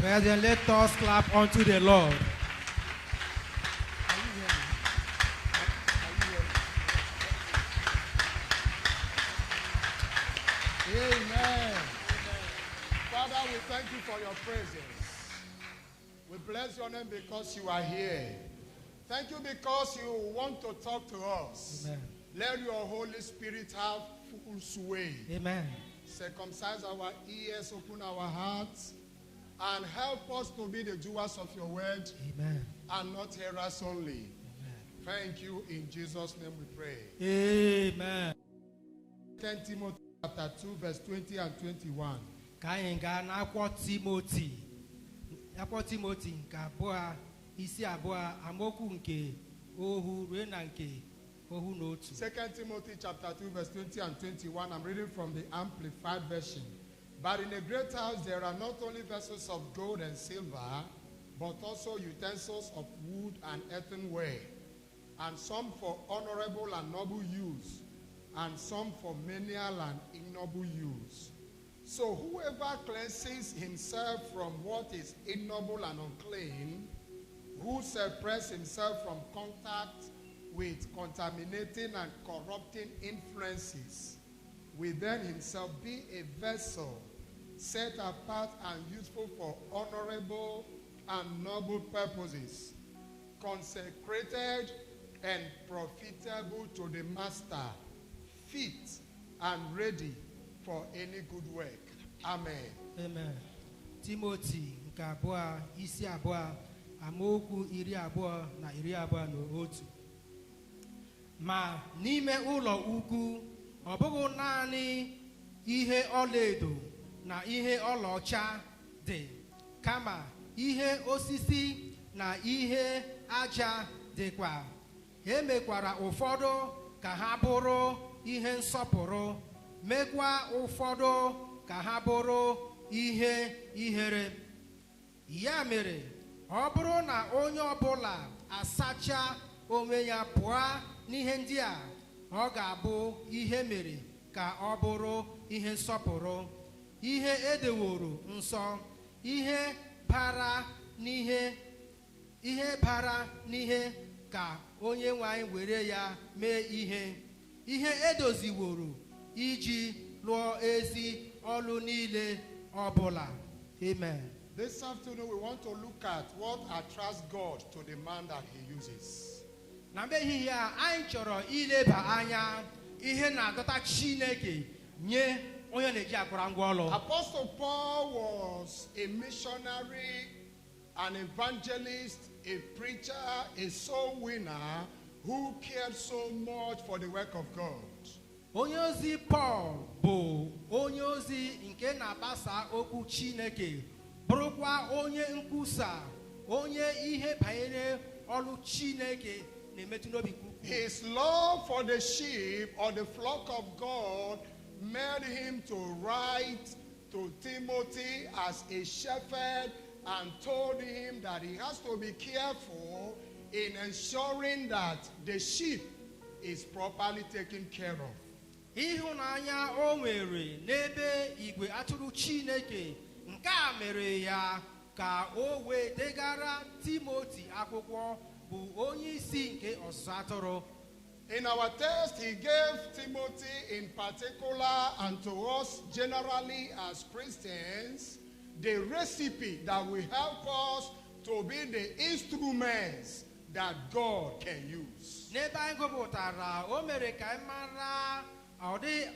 Brethren, let us clap unto the Lord. Amen. Father, we thank you for your presence. We bless your name because you are here. Thank you because you want to talk to us. Amen. Let your Holy Spirit have full sway. Amen. Circumcise our ears, open our hearts, and help us to be the doers of your word. Amen. And not hearers only. Amen. Thank you. In Jesus' name we pray. Amen. 10 Timothy chapter 2, verse 20 and 21. Ka anyị gaa n'akwụkwọ Timoti. Akwụkwọ Timoti nke abụọ isi abụọ amaokwu nke ohu ruo na nke ohu na otu. 2 Timothy chapter 2, verse 20 and 21. I'm reading from the Amplified Version. But in a great house there are not only vessels of gold and silver, but also utensils of wood and earthenware, and some for honorable and noble use, and some for menial and ignoble use. So whoever cleanses himself from what is ignoble and unclean, who separates himself from contact with contaminating and corrupting influences, will then himself be a vessel set apart and useful for honorable and noble purposes, consecrated and profitable to the master, fit and ready for any good work. Amen. Amen. Timoti nke abụọ isi abụọ amaokwu iri abụọ na iri abụọ na otu. Ma n'ime ụlọ ukwu ọ bụghị naanị ihe ọlaedo na ihe ọlaọcha dị, kama ihe osisi na ihe aja dịkwa. E mekwara ụfọdụ ka ha bụrụ ihe nsọpụrụ, mekwa ụfọdụ ka ha bụrụ ihe ihere. Ya mere, ọ bụrụ na onye ọbụla asacha onwe ya pụọ n'ihe ndị a, ọ ga-abụ ihe mere ka ọ bụrụ ihe nsọpụrụ, ihe edeworo nsọ, ihe bara n'ihe ka onye nwe anyị were ya mee ihe edoziworo iji lụọ ezi ọlụ niile ọbụla. Amen. This afternoon we want to look at what attracts God to the man that he uses. Na mgbe ehihie a anyị chọrọ ileba anya ihe na-adọta Chineke nye onye na-eji akwara ngwa ọlụ. Apostle Paul was a missionary, an evangelist, a preacher, a soul winner who cared so much for the work of God. Onye ozi Paul bụ onye ozi nke na-agbasa okwu Chineke, bụrụkwa onye nkwusa, onye ihe banyere ọlụ Chineke na-emetụ n'obi. His love for the sheep or the flock of God made him to write to Timothy as a shepherd and told him that he has to be careful in ensuring that the sheep is properly taken care of. Ịhụnanya o nwere n'ebe igwe atụrụ Chineke nke a mere ya ka o wee degara Timoti akwụkwọ bụ onye isi nke ọzụzụ atụrụ. In our text, he gave Timothy in particular and to us generally as Christians the recipe that will help us to be the instruments that God can use. N'ebe anyị gụpụtara, o mere ka anyị mara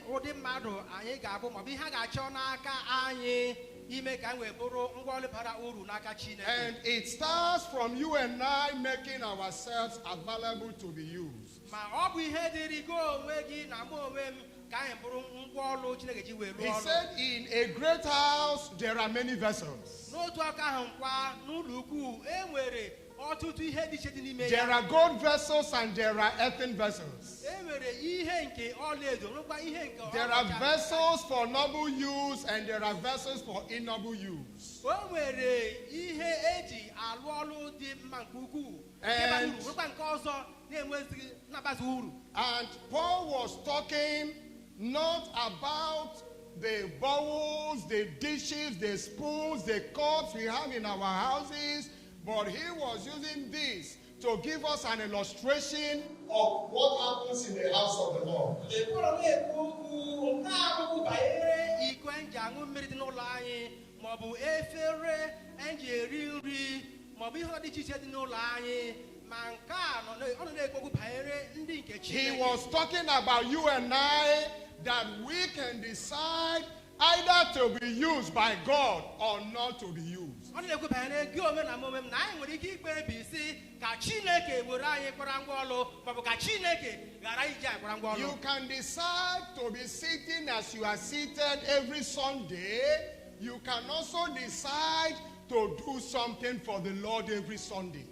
ụdị mmadụ anyị ga-abụ maọbụ ihe a ga-achọ n'aka anyị ime ka anyị wee bụrụ ngwa ọlụ bara uru n'aka Chineke. And it starts from you and I making ourselves available to be used. Ma ọ bụ ihe dịrị gị onwe gị na mụ onwe m ka anyị bụrụ ngwa ọlụ Chineke ji wee rụọ He ọrụ. said in a great house there are many vessels. N'otu aka ahụ nkwa n'ụlọ ukwu e nwere ọtụtụ ihe dị iche dị n'ime ya. There are gold vessels and there are earthen vessels. E nwere ihe nke ọlaedo nwekwa ihe nke There are ọlaọcha. vessels for noble use and there are vessels for ignoble use. O nwere ihe eji alụ ọlụ dị mma nke ukwuu nke bara uru, nwekwa nke ọzọ na-enwezighị na-abazi uru. And Paul was talking not about the bowls, the dishes, the spoons, the cups we have in our houses, but he was using this to give us an illustration of what happens in the house of the Lord. He was talking about you and I, that we can decide either to be used by God or not to be used. You can decide to be sitting as you are seated every Sunday. You can also decide to do something for the Lord every Sunday.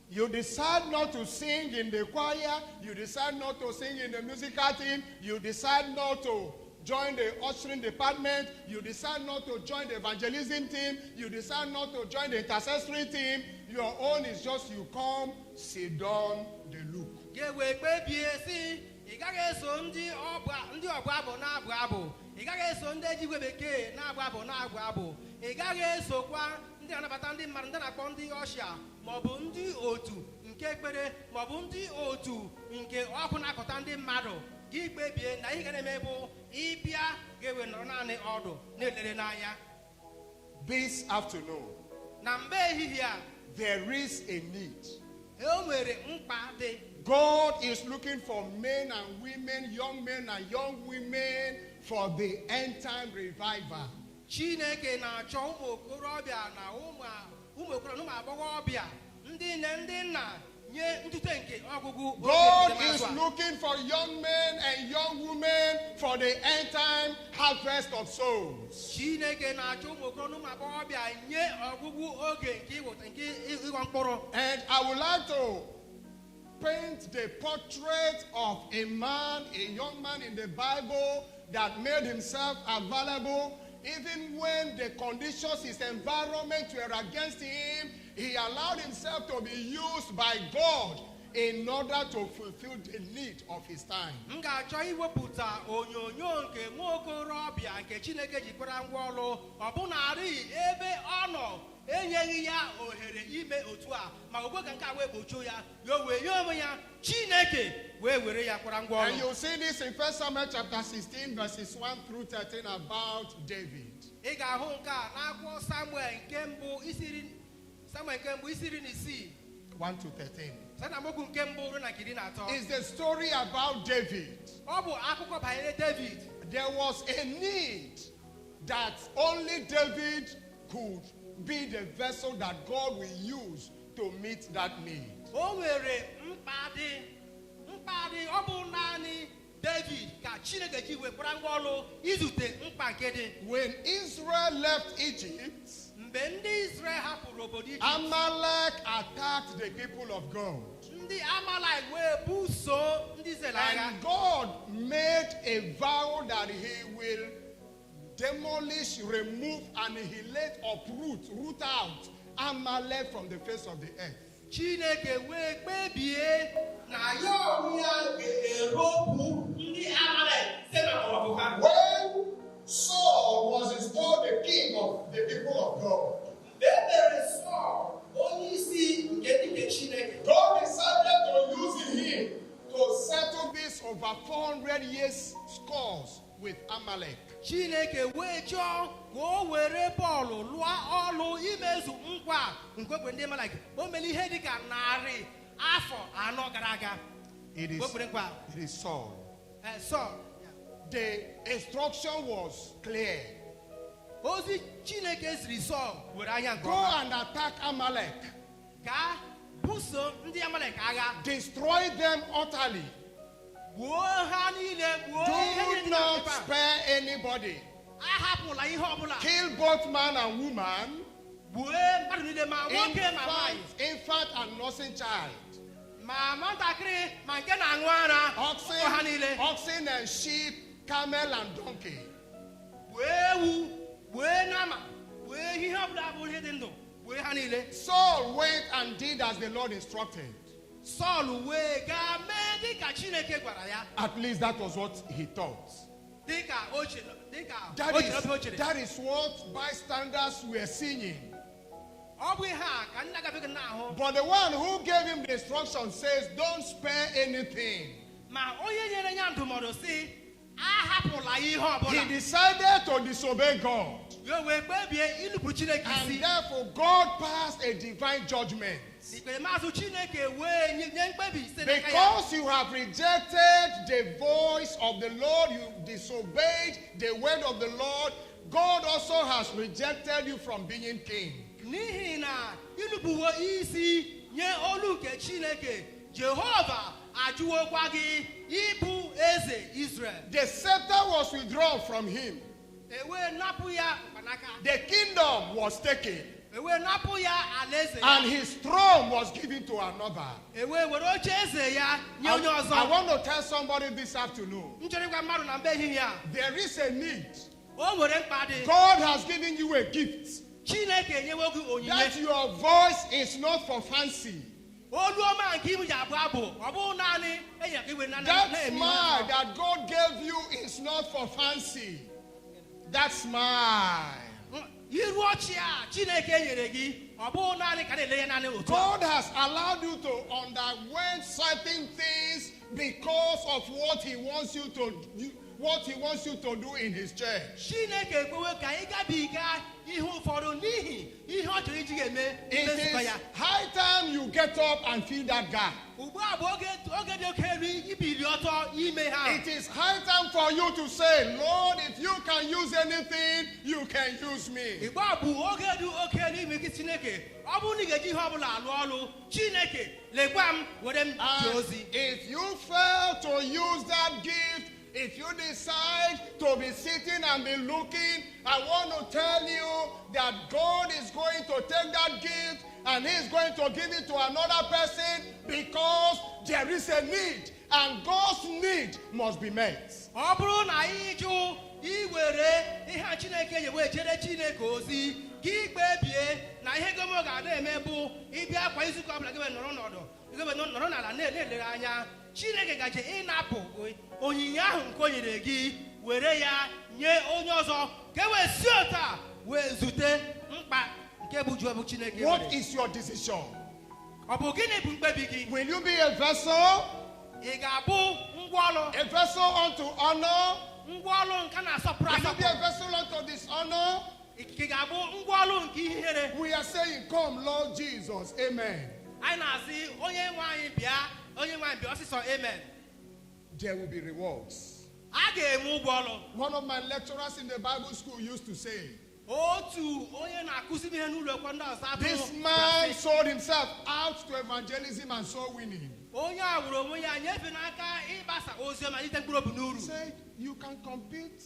You decide not to sing in the choir. You decide not to sing in the musical team. You decide not to join the ushering department. You decide not to join the evangelism team. You decide not to join the intercessory team. Your own is just you come, sit down, they look. This afternoon, there is a need. God is looking for men and women, young men and young women, for the end time revival. God is looking for young men and young women for the end time harvest of souls. And I would like to paint the portrait of a man, a young man in the Bible that made himself available. Even when the conditions, his environment were against him, he allowed himself to be used by God in order to fulfill the need of his time. And you see this in 1 Samuel chapter 16 verses 1 through 13 about David. 1 to 13. It's the story about David. There was a need that only David could be the vessel that God will use to meet that need. When Israel left Egypt, Amalek attacked the people of God. And God made a vow that he will demolish, remove, annihilate, uproot, root out Amalek from the face of the earth. When Saul was installed the king of the people of God, God decided to use him to settle this over 400 years scores with Amalek. It is Saul. The instruction was clear. Go and attack Amalek. Destroy them utterly. Do not spare anybody. Kill both man and woman, infant and nursing child, oxen and sheep, camel and donkey. wee ha niile. Saul went and did as the Lord instructed. Sọl wee gaa mee dịka Chineke gwara ya. At least that was what he thought. Dịka o chere obi o chere. That is what bystanders were seeing. Ọ bụ ihe a ka ndị agafe na-ahụ. But the one who gave him the instruction says, don't spare anything. Ma onye nyere ya ndụmọdụ sị, ahapụla ihe ọbụla. He decided to disobey God. Ya wee kpebie ịnụpụ Chineke And isi. therefore God passed a divine judgment. Ikpeazụ Chineke wee nye mkpebi site n'aka ya. Because you have rejected the voice of the Lord, you disobeyed the word of the Lord, God also has rejected you from being king. N'ihi na ịnụpụwo isi nye olu nke Chineke, Jehova ajụwokwa gị ịbụ eze Israel. The scepter was withdrawn from him. Ewe napụ ya mkpanaka. The kingdom was taken. Ewe napụ ya alaeze ya. And his throne was given to another. Ewe were oche eze ya nye onye ọzọ. I want to tell somebody this afternoon. Nchọrọkwa mmadụ na mbe ehihie a. There is a need. O nwere mkpa dị. God has given you a gift. Chineke enyewo gị onyinye. That your voice is not for fancy. Olu ọma nke ibu ji abụ abụ, ọ bụghị naanị enye ka iwe na That smile that God gave you is not for fancy. That smile. Iru ọchị a Chineke nyere gị, ọ bụghị naanị ka na-ele ya naanị otu. God has allowed you to undergo certain things because of what He wants you to do in His church. Chineke ekwewe ka ị gabiga ihe ụfọdụ n'ihi ihe ọ chọrọ iji ga-eme It nzukọ is ya. high time you get up and fill that gap. Ugbu a bụ oge dị oke elu ibili ọtọ ime ha. It is high time for you to say, Lord, if you can use anything, you can use me. Igbo a bụ oge dị oke elu ime gị Chineke. Ọ bụrụ na ị ga-eji ihe ọbụla alụ ọrụ, Chineke lekwa m were m jee ozi. If you fail to use that gift, if you decide to be sitting and be looking, I want to tell you that God is going to take that gift and He is going to give it to another person because there is a need and God's need must be met. Ọ bụrụ na anyị jụ iwere ihe a Chineke nye wee jere Chineke ozi, gị kpebie na ihe gomo ga na-eme bụ ịbịa kwa izuụka ọbụla gị nọrọ n'ọdụ, gị nọrọ n'ala na-elere anya. Chineke gaje ịnapụ onyinye ahụ nke o nyere gị, were ya nye onye ọzọ ka e wee si otu a wee zute mkpa nke bụ jụọ bụ Chineke. What is your decision? Ọ bụ gịnị bụ mkpebi gị? Will you be a vessel? Ị ga-abụ ngwaọrụ? A vessel unto honor? Ngwaọrụ nke na-asọpụrụ Will you be a asọpụrụ? vessel unto dishonor? Ị ga-abụ ngwaọrụ nke ihere? We are saying, come, Lord Jesus. Amen. Anyị na-asị onye nwe anyị bịa ọsịsọ amen. There will be rewards. A ga-enwe ụgwọ ọrụ. One of my lecturers in the Bible school used to say, Otu onye na-akụzi ihe n'ụlọ ekwe ndị ọzọ this man sold himself out to evangelism and soul winning. onye a wụrụ onwe ya nyefee n'aka ịgbasa ozi ọma ite mkpụrụ obi He n'uru. said, you can compete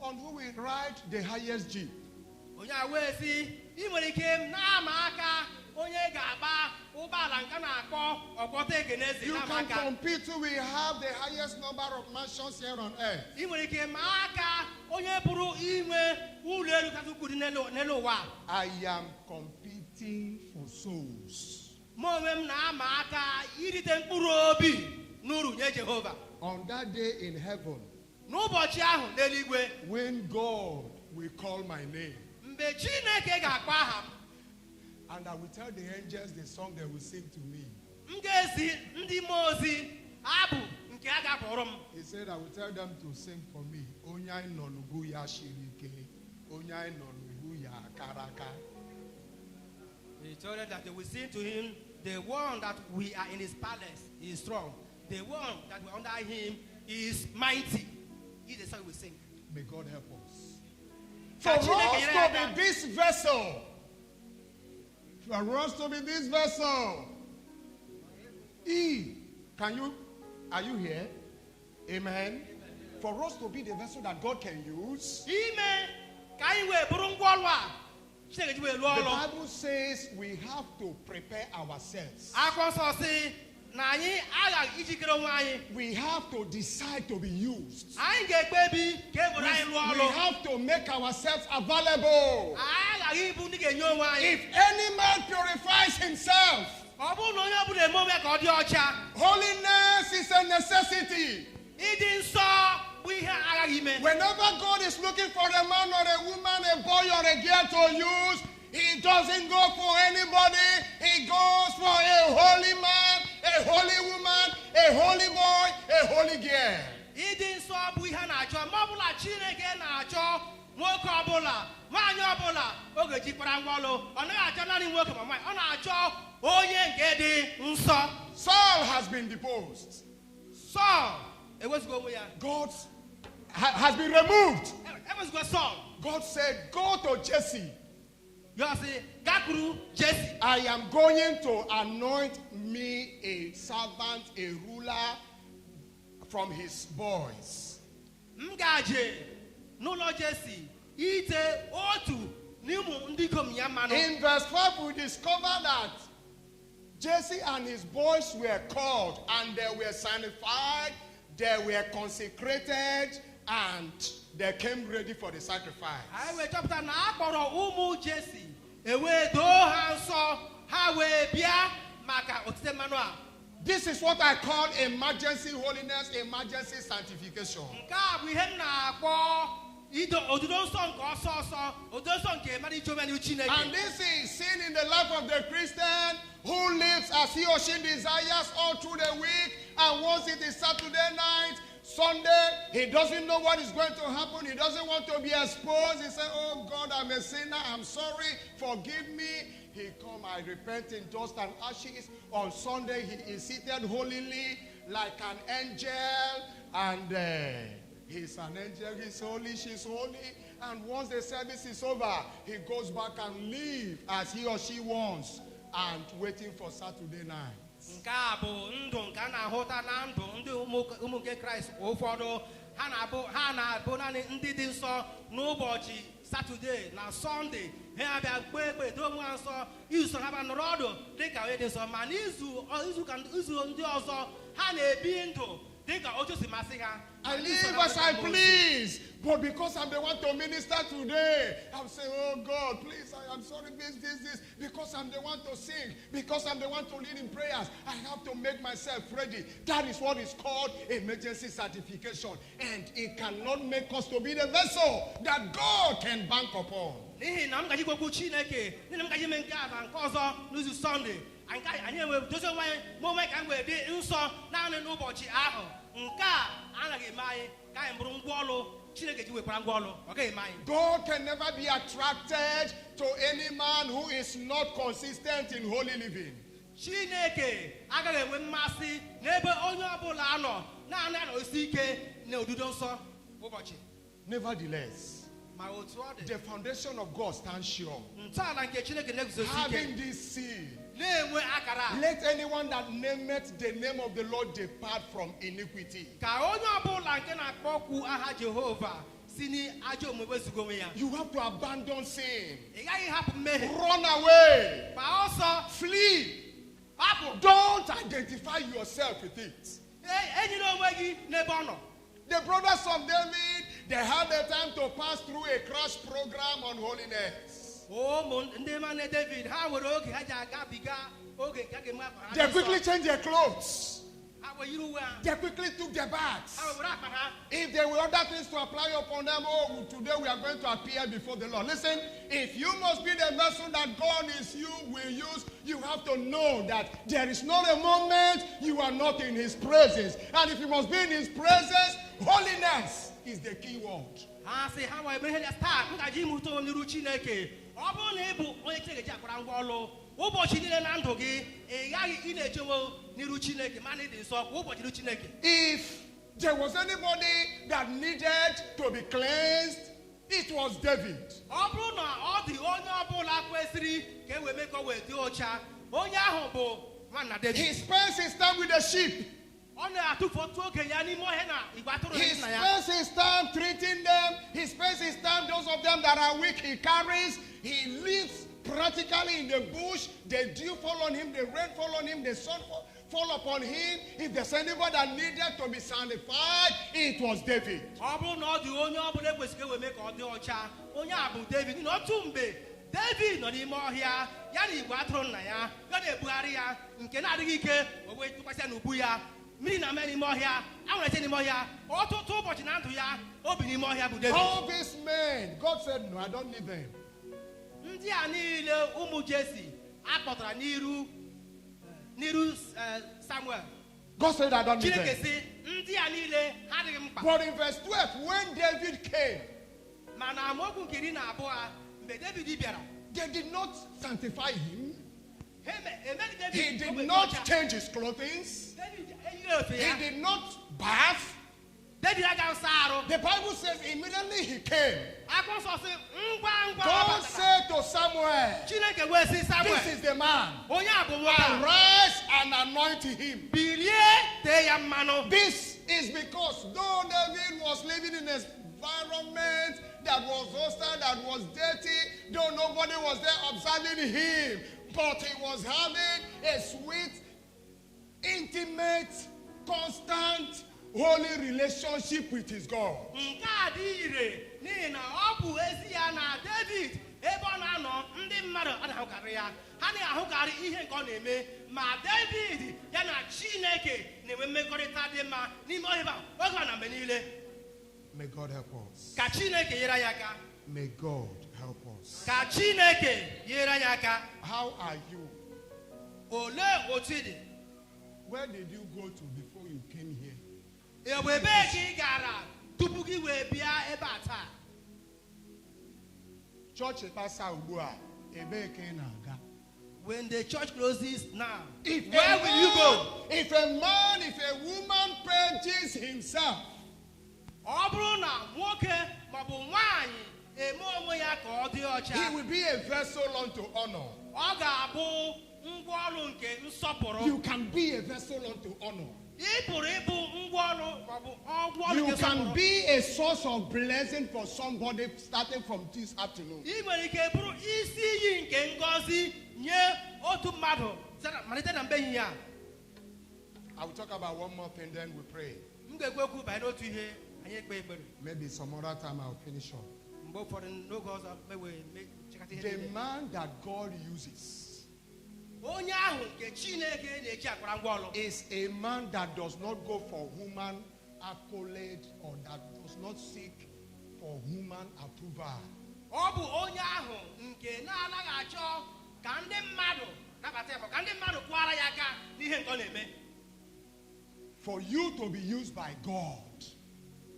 on who will ride the highest jeep. Onye a wee sị, ị nwere ike na-ama aka onye ga-agba ụgbọala nke na-akpọ ọkpọta egenezi You na-ama can aka. compete who will have the highest number of mansions here on earth. Ị nwere ike ma aka onye pụrụ inwe ụlọ elu kasị ukwuu dị n'elu ụwa. I am competing for souls. Mụ onwe m na-ama aka irite mkpụrụ obi n'uru nye Jehova. On that day in heaven, N'ụbọchị ahụ n'eluigwe, when God will call my name, mgbe Chineke ga-akpọ aha m, and I will tell the angels the song they will sing to me. m ga-ezi ndị mmụọ ozi abụ nke a ga-abụrụ m. He said, I will tell them to sing for me. Onye anyị nọ n'ugwu ya shiri ike. Onye anyị nọ n'ugwu ya akara aka. He told them that they will sing to him, the one that we are in his palace is strong. The one that we're under him is mighty. He the song we sing. May God help us. For us to be this vessel. For us to be this vessel. Are you here? Amen. For us to be the vessel that God can use. The Bible says we have to prepare ourselves. We have to decide to be used. We have to make ourselves available. If any man purifies himself, holiness is a necessity. Whenever God is looking for a man or a woman, a boy or a girl to use, he doesn't go for anybody. He goes for a holy man, a holy woman, a holy boy, a holy girl. Saul has been deposed. God has been removed. God said, go to Jesse. I am going to anoint me a servant, a ruler from his boys. In verse 5, we discover that Jesse and his boys were called and they were sanctified, they were consecrated, and they came ready for the sacrifice. This is what I call emergency holiness, emergency sanctification. And this is seen in the life of the Christian who lives as he or she desires all through the week, and once it is Saturday night, Sunday, he doesn't know what is going to happen. He doesn't want to be exposed. He says, oh God, I'm a sinner. I'm sorry. Forgive me. He come, I repent in dust and ashes. On Sunday, he is seated holily like an angel. And he's an angel. He's holy. She's holy. And once the service is over, he goes back and live as he or she wants and waiting for Saturday night. Saturday na Sunday ha bịa gbe egbe do nwa nsọ izu ha ba nọrọdụ dịka onye dị nsọ ma n'izu ndị ọzọ ha na-ebi ndụ dịka otu si masị ha. I live as I please, but because I'm the one to minister today, I'm saying, oh God, please, I'm sorry, this, because I'm the one to sing, because I'm the one to lead in prayers, I have to make myself ready. That is what is called emergency sanctification, and it cannot make us to be the vessel that God can bank upon. God can never be attracted to any man who is not consistent in holy living. Nevertheless, the foundation of God stands sure. Having this seal, let anyone that nameth the name of the Lord depart from iniquity. You have to abandon sin. Run away. Flee. Don't identify yourself with it. The brothers of David, they had the time to pass through a crash program on holiness. They quickly changed their clothes. They quickly took their baths. If there were other things to apply upon them, oh, today we are going to appear before the Lord. Listen, if you must be the vessel that God will use, you have to know that there is not a moment you are not in His presence. And if you must be in His presence, holiness is the key word. If there was anybody that needed to be cleansed, it was David. He spends his time with the sheep. He spends his time treating them. He spends his time, those of them that are weak, he carries. He lives practically in the bush. The dew fall on him, the rain fall on him, the sun fall upon him. If there's anybody that needed to be sanctified, it was David. David nọ n'ime ọhịa ya na igwe atụrụ nna ya na-ebugharị ya nke na-adịghị ike o wee tụkwasị ya n'ubu ya mmiri na ame n'ime ọhịa anwụrụ eche n'ime ọhịa ọtụtụ ụbọchị na ndụ ya o bi n'ime ọhịa bụ David. All these men, God said, no, I don't need them. Ndị a niile ụmụ Jesi akpọtara n'iru Samuel. God said, I don't need Chineke them. sị ndị a niile ha adịghị mkpa. But in verse 12, when David came, Mana amaokwu nke 12 mgbe David bịara, they did not sanctify him. emeghị David He did ogbe not ọcha. change his clothing. David eyighị ofe ya. He did not bath. David agaghị asa arụ. The Bible says immediately he came, Akwụkwọ nsọ sị ngwa ngwa ọ God batara. said to Samuel, Chineke wee sị Samuel, this is the man. onye a bụ nwoke a. Arise and anoint him. Bilie tee ya mmanụ. This is because though David was living in an environment that was hostile, that was dirty, though nobody was there observing him, but he was having a sweet, intimate, constant, holy relationship with his God. Nke a dị ire n'ihi na ọ bụ ezi ya na David ebe ọ na-anọ ndị mmadụ na-ahụkarị ya ha na-ahụkarị ihe nke ọ na-eme ma David ya na Chineke na-enwe mmekọrịta dị mma n'ime ọhịa oge ọ na mgbe niile. May God help us. Ka Chineke nyere anyị aka. May God help us. Ka Chineke nyere anyị aka. How are you? Olee otu ị dị? Where did you go to before you came here? Ebee ka ị gara tupu gị wee bịa ebe a taa? Church pasa ugbua, ebe ka ị na-aga. When the church closes now, If where will you go? If a woman purges himself, Ọ bụrụ na nwoke maọbụ nwaanyị eme onwe ya ka ọ dị he ọcha, will be a vessel unto honor. ọ ga-abụ ngwaọrụ nke nsọpụrụ. You can be a vessel unto honor. Ị pụrụ ịbụ ngwaọrụ maọbụ ngwaọrụ You nke can nsọpụrụ. be a source of blessing for somebody starting from this afternoon. Ị nwere ike bụrụ isi iyi nke ngọzi nye otu mmadụ malite na mgbe ehihie a. I will talk about one more thing, then we pray. M ga-ekwu okwu banyere otu ihe anyị ekpe ekpere. Maybe some other time I'll finish up. Mgbe ụfọdụ n'oge ọzọ mewe chekata ihe The niile. man that God uses Onye ahụ nke Chineke na-eji akwara ngwaọrụ is a man that does not go for human accolade or that does not seek for human approval. ọ bụ onye ahụ nke na-anaghị achọ ka ndị mmadụ nabata ya ma ka ndị mmadụ kwara ya aka n'ihe nke ọ na-eme. For you to be used by God,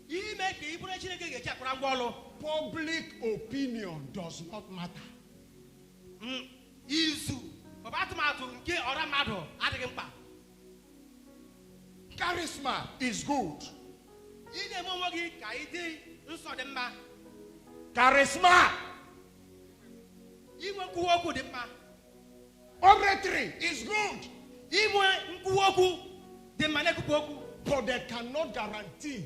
Ime ka ị bụrụ Chineke ga-eji akwara ngwaọrụ. public opinion does not matter. Izu maọbụ atụmatụ nke ọra mmadụ adịghị mkpa. Charisma is good. Ị na-eme onwe gị ka ị dị nsọ dị mma. Charisma, Inwe nkwuwa okwu dị mma. oratory is good. Inwe nkwuwa okwu dị mma na-ekwupụ okwu. But they cannot guarantee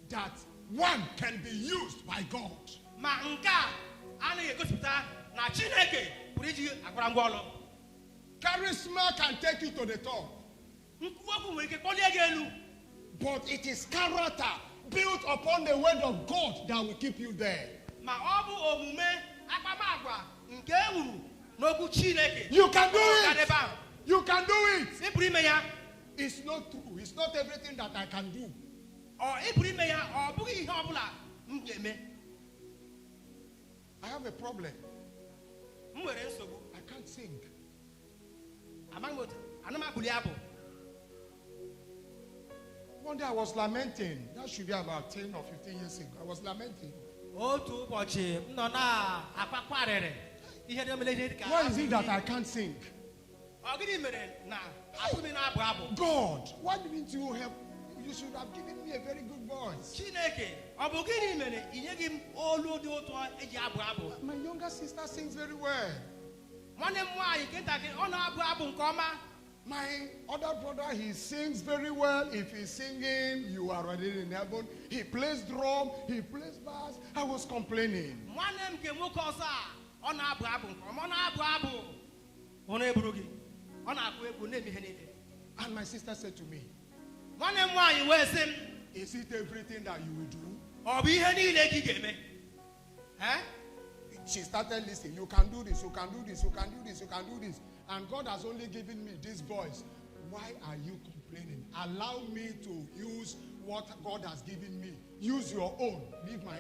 that one can be used by God. Ma nke a anaghị egosipụta na Chineke pụrụ iji akwara ngwaọrụ. Charisma can take you to the top, Nkwuwa okwu nwere ike kpọlie gị elu. but it is character built upon the word of God that will keep you there. Ma ọ bụ omume akpamagwa nke e wuru n'okwu Chineke. You can do Ọ it. ga-adịbe ahụ. You can do it. Ị pụrụ ime ya. It's not true. It's not everything that I can do. Ị pụrụ ime ya ọ bụghị ihe ọ bụla m ga-eme. I have a problem. M nwere nsogbu. I can't sing. Amaghị m otu ana m abụli abụ. One day I was lamenting. That should be about 10 or 15 years ago. I was lamenting. Otu ụbọchị m nọ na-akwakwa arịrị ihe dị omele ihe dị ka Why is it that I can't sing? ọ gịnị mere na asụmi na-abụ abụ? God, why didn't you help? You should have given me a very good voice. Chineke ọ bụ gịnị mere ị nyeghị m olu dị ụtọ eji abụ abụ? My younger sister sings very well. Nwanne m nwaanyị nke ntakịrị ọ na-abụ abụ nke ọma. My other brother, he sings very well. If he's singing, you are already in heaven. He plays drum, he plays bass. I was complaining. Nwanne m nke nwoke ọzọ a ọ na-abụ abụ nke ọma, ọ na-abụ abụ ọ na-eburu gị, ọ na-akụ egwu na-eme ihe niile. And my sister said to me, Nwanne m nwaanyị wee sị m, is it everything that you will do? ọ bụ ihe niile ka ị ga-eme? she started listening. You can do this, you can do this, you can do this, you can do this. And God has only given me this voice. Why are you complaining? Allow me to use what God has given me. Use your own. Leave my own.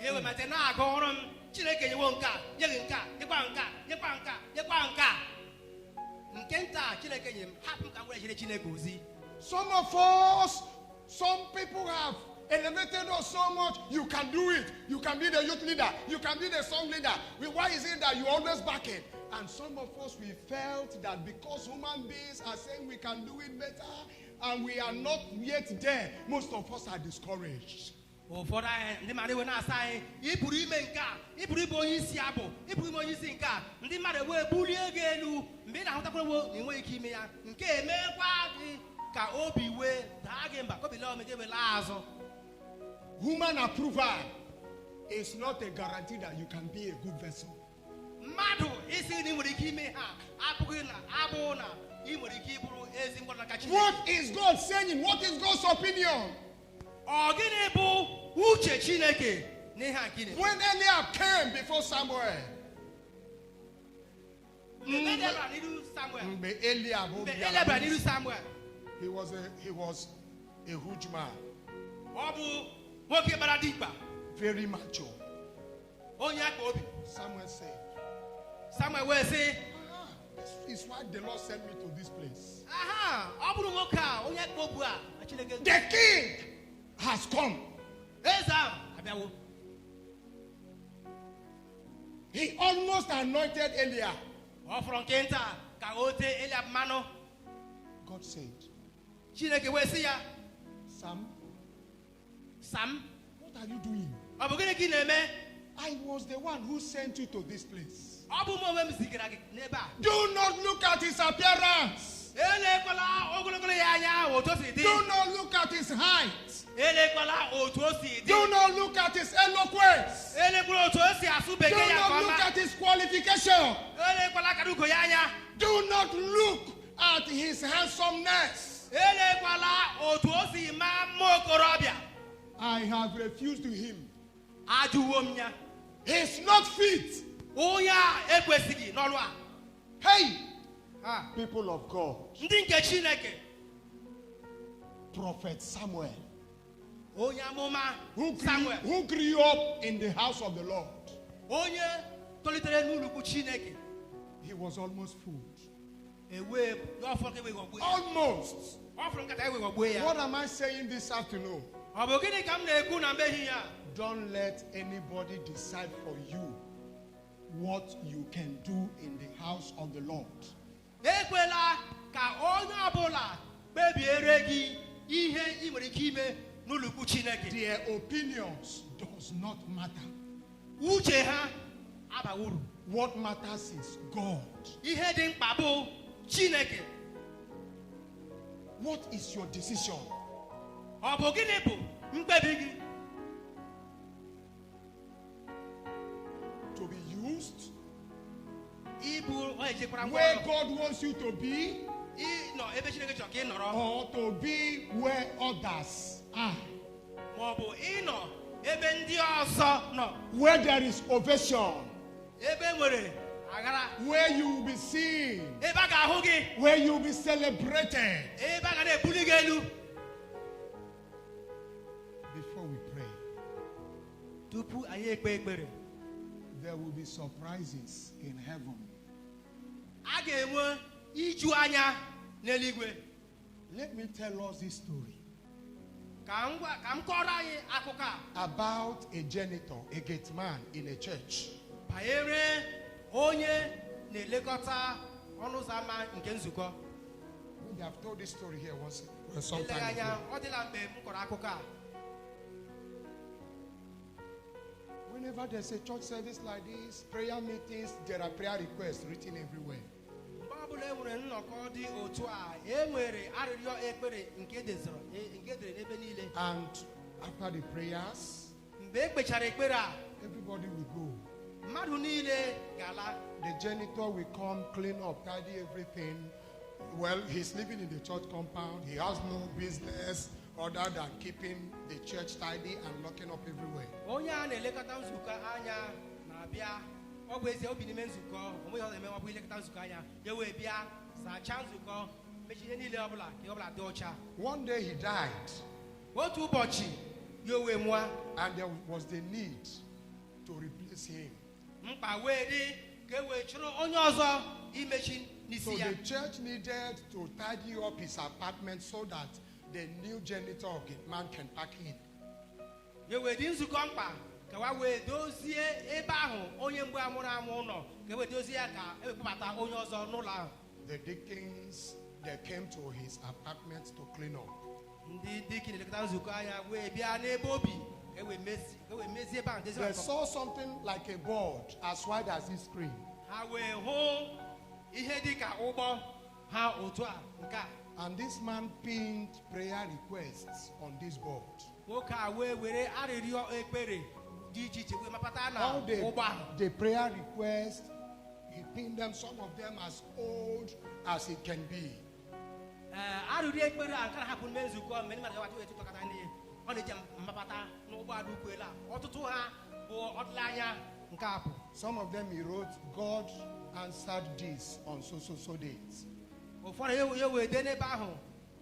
Some of us, some people have elevated us so much. You can do it. You can be the youth leader. You can be the song leader. Why is it that you always back it? And some of us, we felt that because human beings are saying we can do it better and we are not yet there, most of us are discouraged. Human approval is not a guarantee that you can be a good vessel. What is God saying? What is God's opinion? When Eliab came before Samuel, he was a huge man, very macho. Samuel said, this is why the Lord sent me to this place. The king has come. He almost anointed Eliab. God said, Sam, what are you doing? I was the one who sent you to this place. Do not look at his appearance. Do not look at his height. Do not look at his eloquence. Do not look at his qualification. Do not look at his handsomeness. I have refused to him. He's not fit. Hey, people of God, Prophet Samuel, who grew up in the house of the Lord, he was almost fooled. Almost. What am I saying this afternoon? Don't let anybody decide for you what you can do in the house of the Lord. Their opinions does not matter. What matters is God. What is your decision? To be used where God wants you to be, or to be where others are, where there is ovation, where you will be seen, where you will be celebrated. Before we pray, there will be surprises in heaven. Let me tell us this story about a janitor, a gate man in a church. Maybe I've told this story here once sometime ago. Whenever there's a church service like this, prayer meetings, there are prayer requests written everywhere. And after the prayers, everybody will go. The janitor will come, clean up, tidy everything. Well, he's living in the church compound. He has no business other than keeping the church tidy and locking up everywhere. ọ bụ ezi obi n'ime nzukọ onwe ọ na-eme ọ bụ ilekọta nzukọ anya ya wee bịa sachaa nzukọ mechie ihe niile ọbụla ka ihe ọbụla dị ọcha. One day he died, Otu ụbọchị ya wee mụọ and there was the need to replace him. mkpa wee dị ka e wee chụrụ onye ọzọ imechi So n'isi ya. the church needed to tidy up his apartment so that the new janitor of the man can pack in. Ya wee dị nzukọ mkpa ka wa wee dozie ebe ahụ onye mgbe amụrụ amụ ụlọ ka e wee dozie ya ka e wee kpọbata onye ọzọ n'ụlọ ahụ. The deacons, they came to his apartment to clean up. Ndị dịka na-elekọta nzukọ anya wee bịa n'ebe obi ka e wee mezie ebe ahụ dozie They ọzọ. saw something like a board as wide as this screen. Ha wee hụ ihe dịka ụgbọ ha otu a nke a. And this man pinned prayer requests on this board. Nwoke a wee were arịrịọ ekpere dị iche iche wee mapụta na All ụgbọ ahụ. the prayer requests, he pinned them, some of them as old as it can be. Arịrịọ ekpere a nke na-ahapụ n'ime nzukọ mgbe ndị mmadụ ga-agbata etu tọkọta n'ihe ọ na-eji mmapụta n'ụgbọala ukwuelu a. Ọtụtụ ha bụ ọdịla anya nke a bụ. Some of them he wrote, God answered this on so days. Ụfọdụ ya wee dee n'ebe ahụ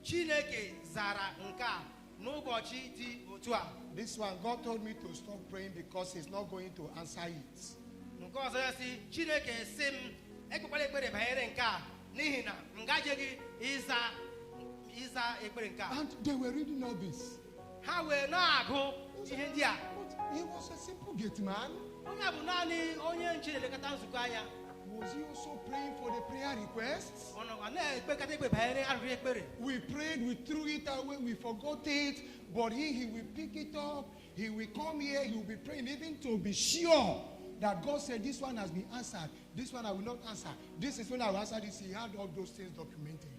Chineke zara nke a n'ụbọchị dị otu a. This one, God told me to stop praying because he's not going to answer it. Nke ọzọ ya sị Chineke sị m ekpekwala ekpere banyere nke a n'ihi na m gajeghị ịza ekpere nke a. And they were reading all this. Ha wee na-agụ ihe ndị a. But he was a simple gate man. Onye a bụ naanị onye nche na-elekọta nzukọ anya. Was he also praying for the prayer requests? Ọ nọ na-ekpekata ekpe banyere arịrịọ ekpere. We prayed, we threw it away, we forgot it. But he will pick it up. He will come here, he will be praying, even to be sure that God said, this one has been answered. This one I will not answer. This is when I will answer this. He had all those things documented.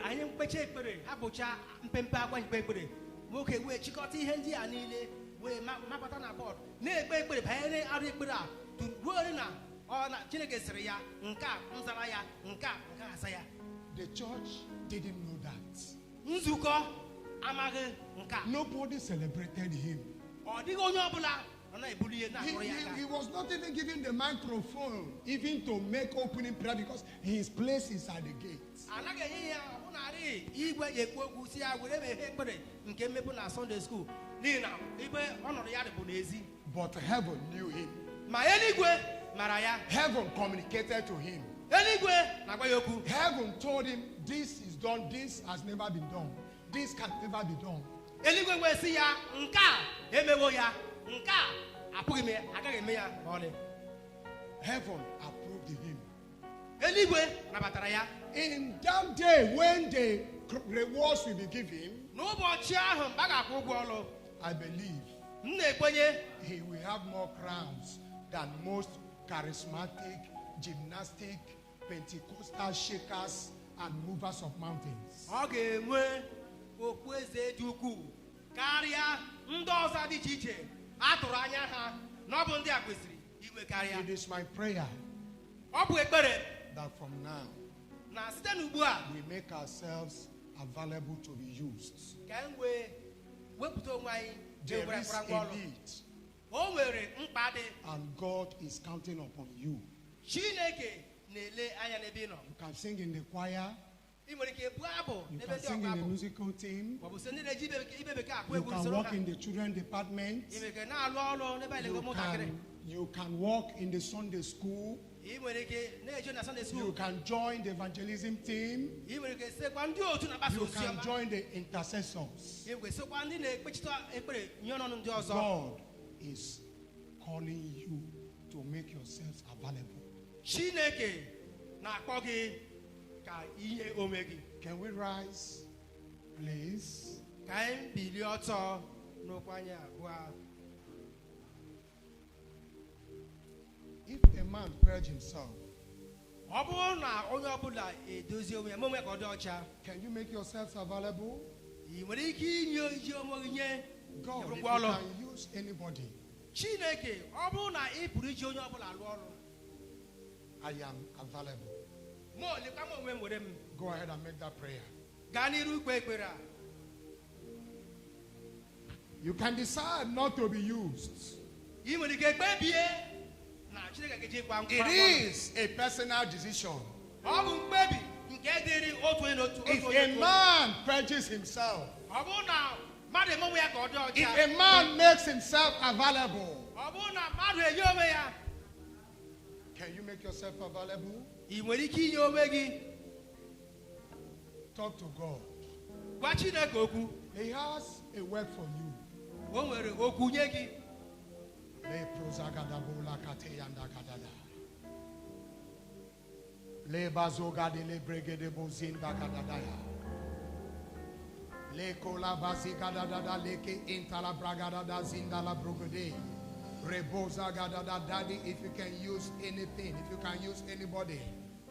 Anyị mkpecha ekpere hapụcha mpempe akwa ikpe ekpere. Nwoke wee chịkọta ihe ndị a niile wee mapụta na bọọdụ na-ekpe ekpere banyere arịrịọ ekpere a ruo na Chineke sịrị ya nke a nzara ya nke a asa ya. The church didn't know that. Nzukọ amaghị nke a. Nobody celebrated him. Ọ dịghị onye ọbụla nọ na-ebuli ihe na-akpọrọ ya aka. He was not even given the microphone even to make opening prayer because his place is at the gate. Anaghị enye ya ọbụnarị igwe ya ekwu okwu si ya were meghe ekpere nke mmepụ na Sunday school n'ihi na ibe ọnọdụ ya bụ n'ezi. But heaven knew him. Ma eluigwe mara ya. Heaven communicated to him. Eluigwe na-agwa ya okwu. Heaven told him, this is done, this has never been done. This can never be done. Eluigwe wee sị ya nke a emewo ya nke a apụghị m agaghị eme ya ma ọlị. Heaven approved him. Eluigwe nabatara ya. In that day when the rewards will be given, N'ụbọchị ahụ mgbe a ga-akwụ ụgwọ ọlụ, I believe m na-ekwenye he will have more crowns than most charismatic, gymnastic, Pentecostal shakers and movers of mountains. ọ ga-enwe okpueze dị ukwuu karịa ndị ọzọ dị iche iche a tụrụ anya ha na ọ bụ ndị a kwesịrị iwe karịa. It is my prayer Ọ bụ ekpere that from now na site n'ugbu a we make ourselves available to be used. ka m wee wepụta onwe anyị jee There were is ngwa a ọlụ. need, O nwere mkpa dị. and God is counting upon you. Chineke na-ele anya n'ebe ị nọ. You can sing in the choir, Ị nwere ike ebu abụ you n'ebe can ndị sing ọkwa in the abụ musical team, maọbụ sị ndị na-eji ibe bekee akpụ you egwu can soro work ha. in the children department, Ị nwere ike na-alụ ọrụ n'ebe anyị na-ego ụmụntakịrị. you can work in the Sunday school, Ị nwere ike na-eje na Sunday you school. can join the evangelism team, Ị nwere ike sekwa ndị otu na-agbasa you ozi can ọma. join the intercessors. Ị nwere sekwa ndị na-ekpechite ekpere nye ọnụnụ ndị ọzọ. God is calling you to make yourselves available. Chineke na-akpọ gị ka inye onwe gị. Can we rise, please? Ka anyị bilie ọtọ n'okwu anyị abụọ. If a man purge himself, Ọ bụrụ na onye ọbụla edozie onwe ya onwe ka ọ dị ọcha, can you make yourselves available? ị nwere ike inye iji onwe gị nye God, if you ngwa ọlụ. can use anybody, Chineke ọ bụrụ na ị pụrụ iji onye ọbụla alụ ọrụ, I am available. ma olekwa m onwe m were m Go ahead and make that prayer. gaa n'iru ikpe ekpere a. You can decide not to be used. Ị nwere ike kpebie na It is a personal decision. If a man purges himself, if a man makes himself available, can you make yourself available? Talk to God. He has a word for you. Le bazoga de le brege de bozin bakadadaya. Le kola bazika da leke intala bragada da zinda la brogade. Reboza gada da daddy. If you can use anything, if you can use anybody,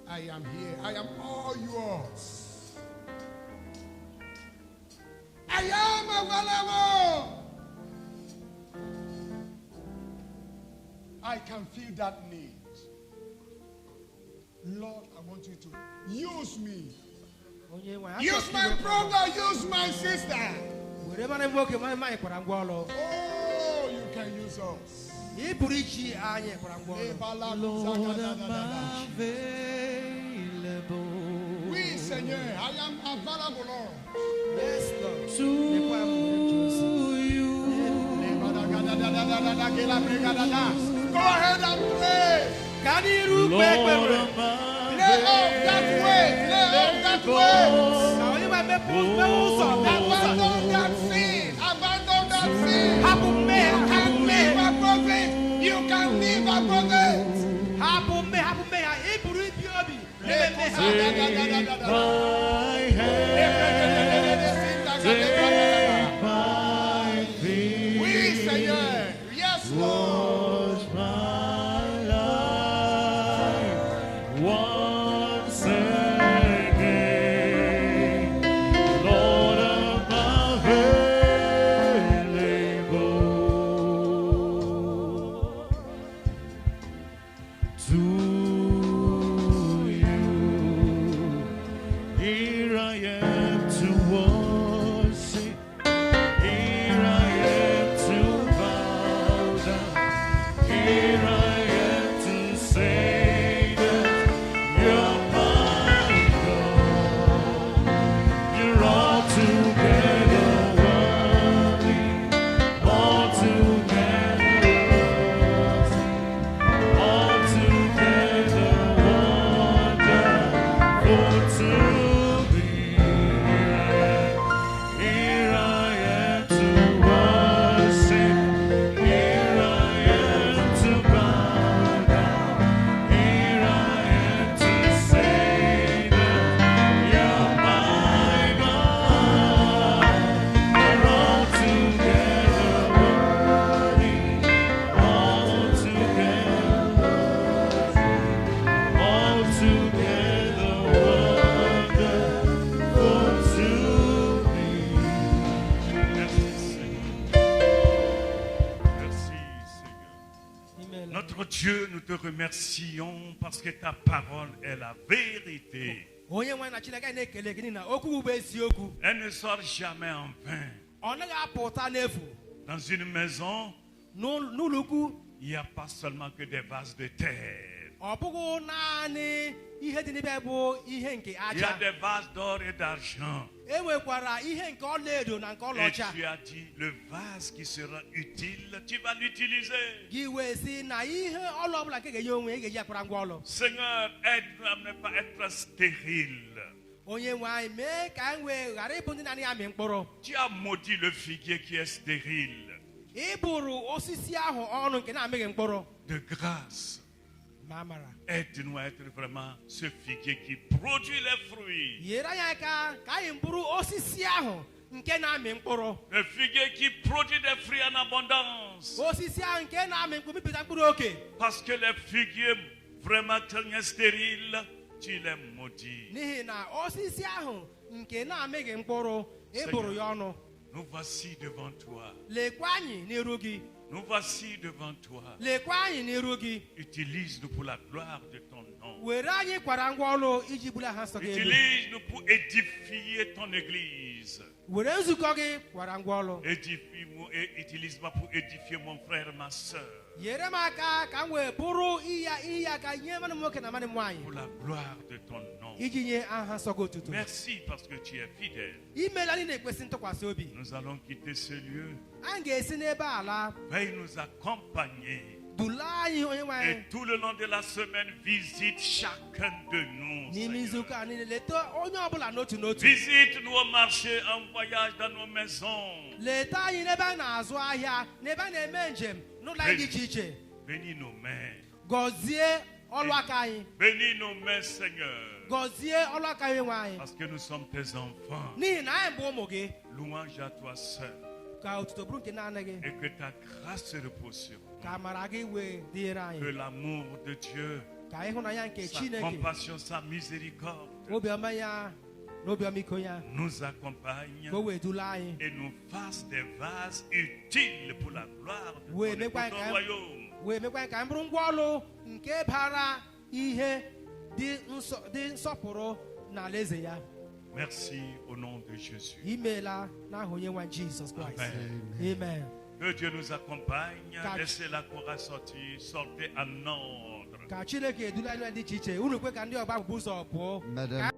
I am here. I am all yours. I am available. I can feel that need. Lord, I want you to use me. Use my brother, use my sister. Oh, you can use us. Lord, I'm available. Oui, Seigneur, I am available, Lord. Yes, Lord. To you. Go ahead and pray. Lord, I'm Lay off that weight. Lay off that weight. Abandon that sin. Abandon that sin. You can live above it. You can live above it. Take my hand, take my feet. Oui, Seigneur. Yes, Lord. Wash my life once again. Lord, I'm available to you. Here I am to worship. Here I am to bow down. Here I am to say that you're my God. You're altogether worthy, altogether worthy, altogether wonderful to me. Here I am to worship. Here I am to bow down. Here I am to say that you're my God. You're altogether worthy, altogether wonderful to me. Merci Seigneur. Merci Seigneur. Amen. Notre Dieu, nous te remercions parce que ta parole est la vérité. Elle ne sort jamais en vain. Dans une maison, il n'y a pas seulement que des vases de terre. Il y a des vases d'or et d'argent. Et tu as dit, le vase qui sera utile, tu vas l'utiliser. Seigneur, aide-nous à ne pas être stérile. Tu as maudit le figuier qui est stérile. De grâce, aide-nous à être vraiment ce figuier qui produit les fruits. Le figuier qui produit des fruits en abondance. Parce que les figuiers vraiment stériles, tu les maudis. Nous voici devant toi. Nous voici devant toi. Utilise-nous pour la gloire de ton nom. Utilise-nous pour édifier ton église. Édifie-moi et utilise-moi pour édifier mon frère et ma soeur. Pour la gloire de ton nom. Merci parce que tu es fidèle. Nous allons quitter ce lieu. Veuille nous accompagner. Et tout le long de la semaine, visite chacun de nous. Visite-nous au marché, en voyage dans nos maisons. Bénis nos mains. Bénis nos mains, Seigneur. Parce que nous sommes tes enfants. Louange à toi seul. Et que ta grâce se repose sur nous. Que l'amour de Dieu, sa compassion, sa miséricorde nous accompagne et nous fasse des vases utiles pour la gloire de ton royaume. Merci au nom de Jésus. Amen. Que Dieu nous accompagne. Laissez la chorale sortir. Sortez en ordre. Madame.